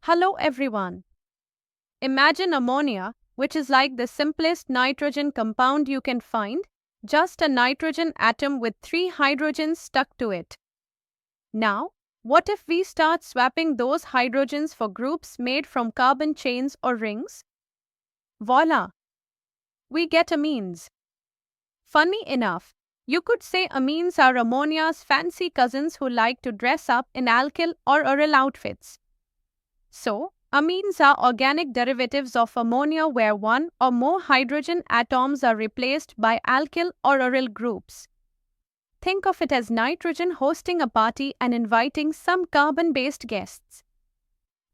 Hello everyone. Imagine ammonia, which is like the simplest nitrogen compound you can find, just a nitrogen atom with three hydrogens stuck to it. Now, what if we start swapping those hydrogens for groups made from carbon chains or rings? Voila! We get amines. Funny enough, you could say amines are ammonia's fancy cousins who like to dress up in alkyl or aryl outfits. So, amines are organic derivatives of ammonia where one or more hydrogen atoms are replaced by alkyl or aryl groups. Think of it as nitrogen hosting a party and inviting some carbon-based guests.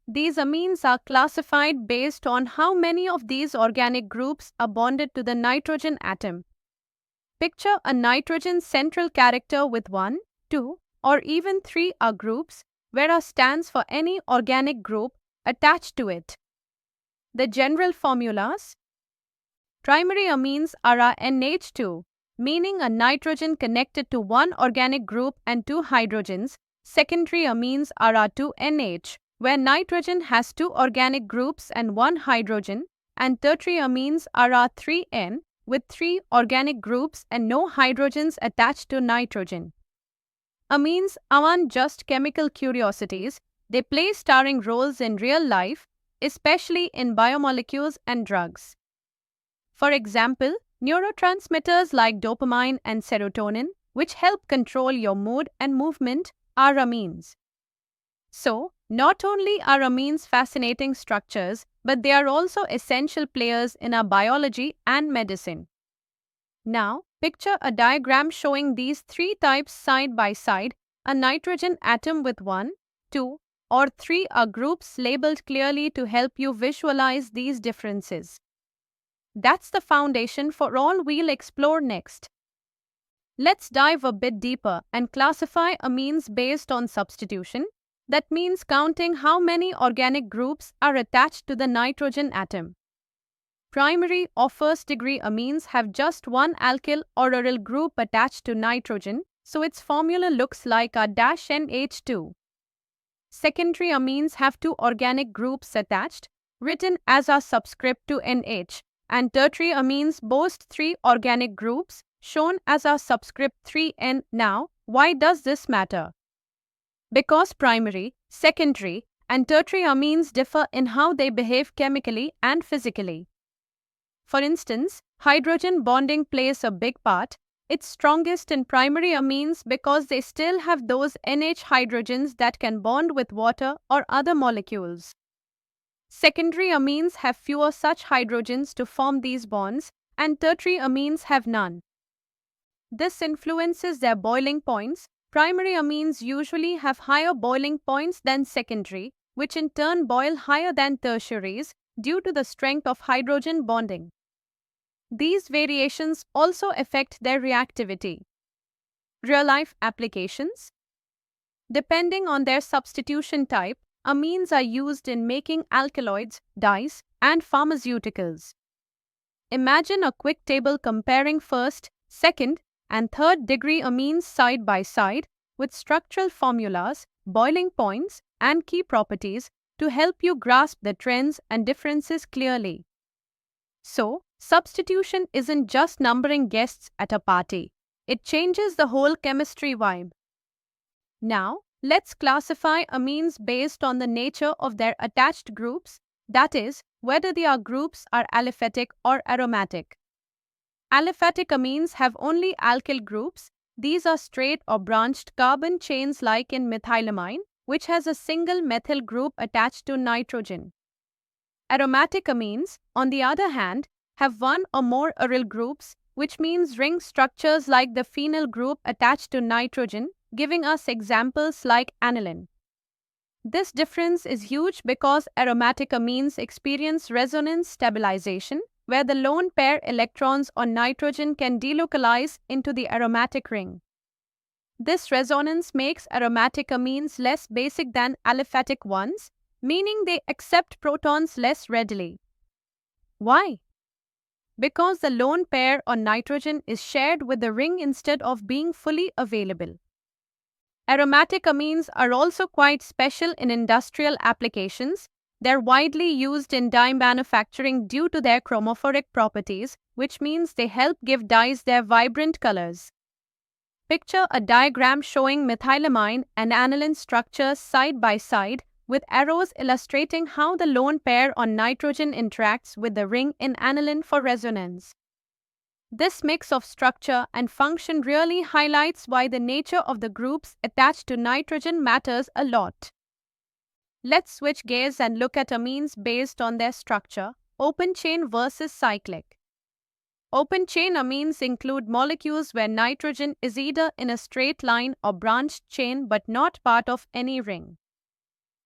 These amines are classified based on how many of these organic groups are bonded to the nitrogen atom. Picture a nitrogen central character with 1, 2, or even 3 are groups, where A stands for any organic group attached to it. The general formulas: primary amines are a NH2, meaning a nitrogen connected to one organic group and two hydrogens. Secondary amines are a 2NH, where nitrogen has two organic groups and one hydrogen, and tertiary amines are a 3N, with three organic groups and no hydrogens attached to nitrogen. Amines aren't just chemical curiosities, they play starring roles in real life, especially in biomolecules and drugs. For example, neurotransmitters like dopamine and serotonin, which help control your mood and movement, are amines. So, not only are amines fascinating structures, but they are also essential players in our biology and medicine. Now, picture a diagram showing these three types side by side. A nitrogen atom with 1, 2, or 3 are groups labeled clearly to help you visualize these differences. That's the foundation for all we'll explore next. Let's dive a bit deeper and classify amines based on substitution. That means counting how many organic groups are attached to the nitrogen atom. Primary or first-degree amines have just one alkyl or aryl group attached to nitrogen, so its formula looks like a -NH2. Secondary amines have two organic groups attached, written as a subscript to NH, and tertiary amines boast three organic groups, shown as a subscript 3N. Now, why does this matter? Because primary, secondary, and tertiary amines differ in how they behave chemically and physically. For instance, hydrogen bonding plays a big part. It's strongest in primary amines because they still have those NH hydrogens that can bond with water or other molecules. Secondary amines have fewer such hydrogens to form these bonds, and tertiary amines have none. This influences their boiling points. Primary amines usually have higher boiling points than secondary, which in turn boil higher than tertiaries due to the strength of hydrogen bonding. These variations also affect their reactivity. Real-life applications: depending on their substitution type, amines are used in making alkaloids, dyes, and pharmaceuticals. Imagine a quick table comparing first, second, and third-degree amines side by side with structural formulas, boiling points, and key properties to help you grasp the trends and differences clearly. So, substitution isn't just numbering guests at a party. It changes the whole chemistry vibe. Now, let's classify amines based on the nature of their attached groups, that is, whether their groups are aliphatic or aromatic. Aliphatic amines have only alkyl groups. These are straight or branched carbon chains like in methylamine, which has a single methyl group attached to nitrogen. Aromatic amines, on the other hand, have one or more aryl groups, which means ring structures like the phenyl group attached to nitrogen, giving us examples like aniline. This difference is huge because aromatic amines experience resonance stabilization, where the lone pair electrons on nitrogen can delocalize into the aromatic ring. This resonance makes aromatic amines less basic than aliphatic ones, meaning they accept protons less readily. Why? Because the lone pair on nitrogen is shared with the ring instead of being fully available. Aromatic amines are also quite special in industrial applications. They're widely used in dye manufacturing due to their chromophoric properties, which means they help give dyes their vibrant colors. Picture a diagram showing methylamine and aniline structures side by side, with arrows illustrating how the lone pair on nitrogen interacts with the ring in aniline for resonance. This mix of structure and function really highlights why the nature of the groups attached to nitrogen matters a lot. Let's switch gears and look at amines based on their structure, open chain versus cyclic. Open chain amines include molecules where nitrogen is either in a straight line or branched chain but not part of any ring.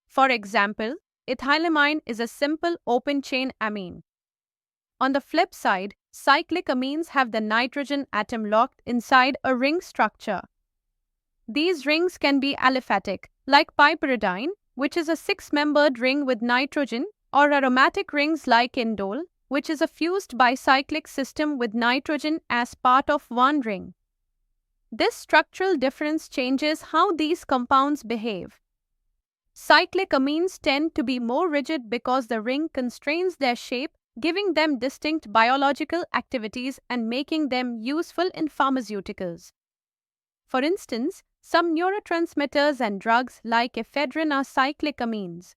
For example, ethylamine is a simple open chain amine. On the flip side, cyclic amines have the nitrogen atom locked inside a ring structure. These rings can be aliphatic, like piperidine, which is a six-membered ring with nitrogen, or aromatic rings like indole, which is a fused bicyclic system with nitrogen as part of one ring. This structural difference changes how these compounds behave. Cyclic amines tend to be more rigid because the ring constrains their shape, giving them distinct biological activities and making them useful in pharmaceuticals. For instance, some neurotransmitters and drugs like ephedrine are cyclic amines.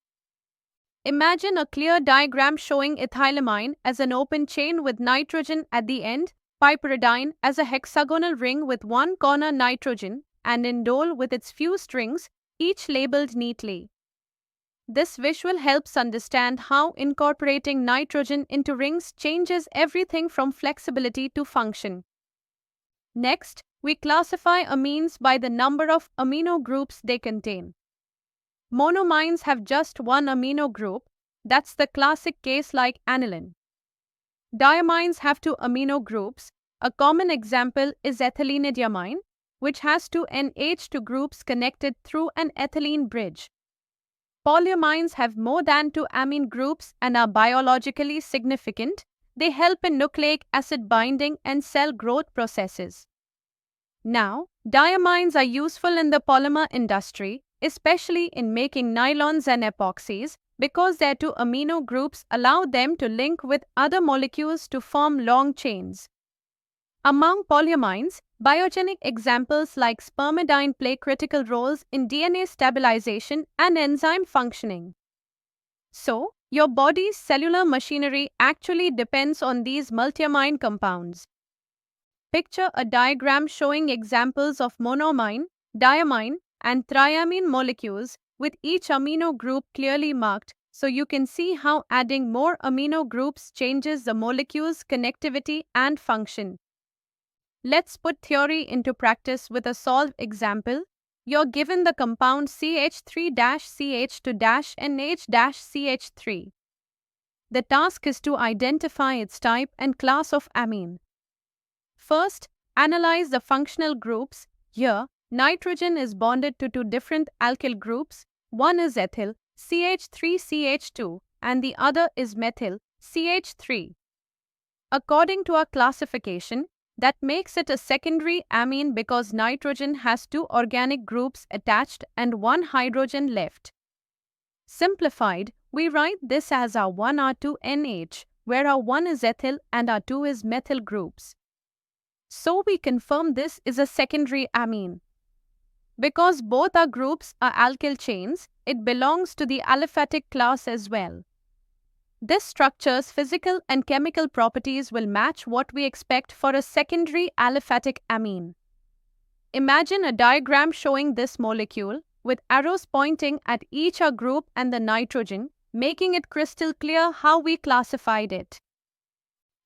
Imagine a clear diagram showing ethylamine as an open chain with nitrogen at the end, piperidine as a hexagonal ring with one corner nitrogen, and indole with its fused rings, each labeled neatly. This visual helps understand how incorporating nitrogen into rings changes everything from flexibility to function. Next, we classify amines by the number of amino groups they contain. Monoamines have just one amino group, that's the classic case like aniline. Diamines have two amino groups. A common example is ethylene-diamine, which has two NH2 groups connected through an ethylene bridge. Polyamines have more than two amine groups and are biologically significant. They help in nucleic acid binding and cell growth processes. Now, diamines are useful in the polymer industry, especially in making nylons and epoxies, because their two amino groups allow them to link with other molecules to form long chains. Among polyamines, biogenic examples like spermidine play critical roles in DNA stabilization and enzyme functioning. So, your body's cellular machinery actually depends on these multiamine compounds. Picture a diagram showing examples of monoamine, diamine, and triamine molecules with each amino group clearly marked, so you can see how adding more amino groups changes the molecule's connectivity and function. Let's put theory into practice with a solved example. You're given the compound CH3-CH2-NH-CH3. The task is to identify its type and class of amine. First, analyze the functional groups. Here, nitrogen is bonded to two different alkyl groups. One is ethyl, CH3CH2, and the other is methyl, CH3. According to our classification, that makes it a secondary amine because nitrogen has two organic groups attached and one hydrogen left. Simplified, we write this as our 1R2NH, where our 1 is ethyl and our 2 is methyl groups. So we confirm this is a secondary amine. Because both our groups are alkyl chains, it belongs to the aliphatic class as well. This structure's physical and chemical properties will match what we expect for a secondary aliphatic amine. Imagine a diagram showing this molecule, with arrows pointing at each our group and the nitrogen, making it crystal clear how we classified it.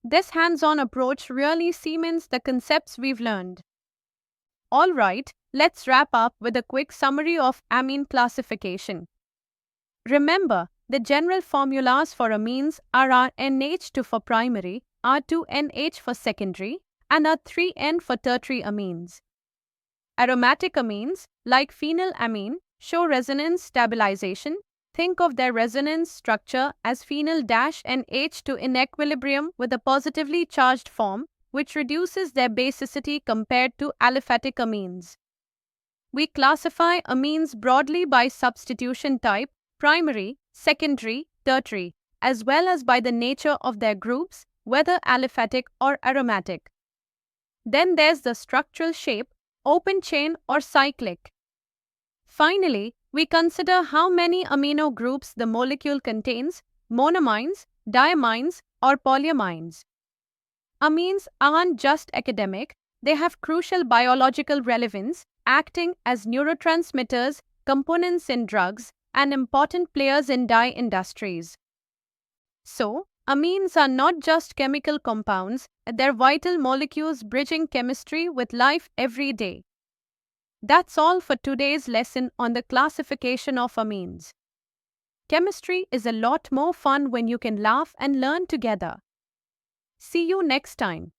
This hands-on approach really cements the concepts we've learned. Alright, let's wrap up with a quick summary of amine classification. Remember, the general formulas for amines are RNH2 for primary, R2NH for secondary, and R3N for tertiary amines. Aromatic amines, like phenylamine, show resonance stabilization. Think of their resonance structure as phenyl-NH2 in equilibrium with a positively charged form, which reduces their basicity compared to aliphatic amines. We classify amines broadly by substitution type: primary, secondary, tertiary, as well as by the nature of their groups, whether aliphatic or aromatic. Then there's the structural shape, open chain or cyclic. Finally, we consider how many amino groups the molecule contains, monoamines, diamines, or polyamines. Amines aren't just academic, they have crucial biological relevance, acting as neurotransmitters, components in drugs, and important players in dye industries. So, amines are not just chemical compounds, they're vital molecules bridging chemistry with life every day. That's all for today's lesson on the classification of amines. Chemistry is a lot more fun when you can laugh and learn together. See you next time.